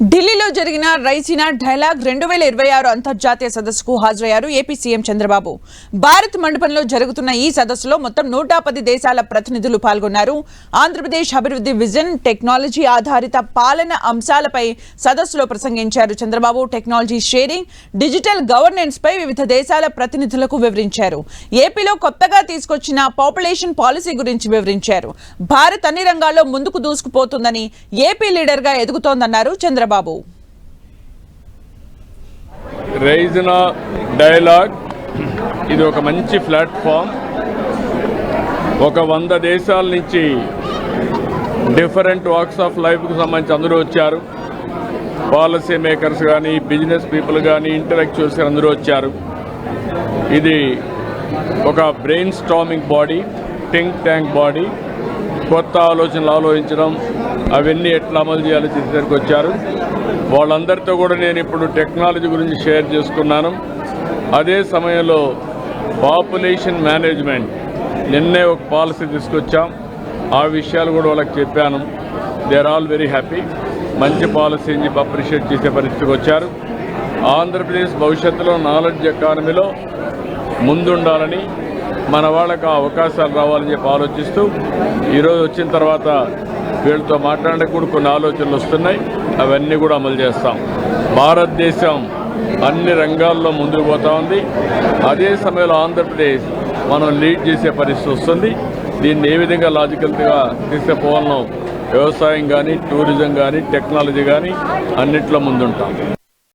ఢిల్లీలో జరిగిన రైసినా డైలాగ్ 2026 అంతర్జాతీయ సదస్సుకు హాజరయ్యారు ఏపీ సీఎం చంద్రబాబు. భారత్ మండపంలో జరుగుతున్న ఈ సదస్సులో మొత్తం 110 దేశాల ప్రతినిధులు పాల్గొన్నారు. ఆంధ్రప్రదేశ్ అభివృద్ధి విజన్, టెక్నాలజీ ఆధారిత పాలన అంశాలపై సదస్సులో ప్రసంగించారు Chandrababu. Technology sharing, digital governance పై వివిధ దేశాల ప్రతినిధులకు వివరించారు. ఏపీలో కొత్తగా తీసుకొచ్చిన పాపులేషన్ పాలసీ గురించి వివరించారు. భారత్ అన్ని రంగాల్లో ముందుకు దూసుకుపోతుందని, ఏపీ లీడర్ గా ఎదుగుతోందన్నారు చంద్రబాబు. రైజినా డైలాగ్ ఇది ఒక మంచి ప్లాట్ఫామ్. ఒక 100 దేశాల నుంచి డిఫరెంట్ వాక్స్ ఆఫ్ లైఫ్కు సంబంధించి అందరూ వచ్చారు. పాలసీ మేకర్స్ కానీ, బిజినెస్ పీపుల్ కానీ, ఇంటలెక్చువల్స్ కానీ అందరూ వచ్చారు. ఇది ఒక brain storming body, think tank body. కొత్త ఆలోచనలు ఆలోచించడం, అవన్నీ ఎట్లా అమలు చేయాలో చేసేసరికి వచ్చారు. వాళ్ళందరితో కూడా నేను ఇప్పుడు టెక్నాలజీ గురించి షేర్ చేసుకున్నాను. అదే సమయంలో పాపులేషన్ మేనేజ్మెంట్ నిన్నే ఒక పాలసీ తీసుకొచ్చాం. ఆ విషయాలు కూడా వాళ్ళకి చెప్పాను. They are all very happy. మంచి పాలసీ అని చెప్పి అప్రిషియేట్ చేసే పరిస్థితికి వచ్చారు. ఆంధ్రప్రదేశ్ భవిష్యత్తులో నాలెడ్జ్ ఎకానమీలో ముందుండాలని, మన వాళ్ళకి ఆ అవకాశాలు రావాలని చెప్పి ఆలోచిస్తూ ఈరోజు వచ్చిన తర్వాత వీళ్ళతో మాట్లాడడానికి కూడా కొన్ని ఆలోచనలు వస్తున్నాయి. అవన్నీ కూడా అమలు చేస్తాం. భారతదేశం అన్ని రంగాల్లో ముందుకు పోతా ఉంది. అదే సమయంలో ఆంధ్రప్రదేశ్ మనం లీడ్ చేసే పరిస్థితి వస్తుంది. దీన్ని ఏ విధంగా లాజికల్గా తీసుకుపోవాలనో వ్యవసాయం కానీ, టూరిజం కానీ, టెక్నాలజీ కానీ అన్నింటిలో ముందుంటాం.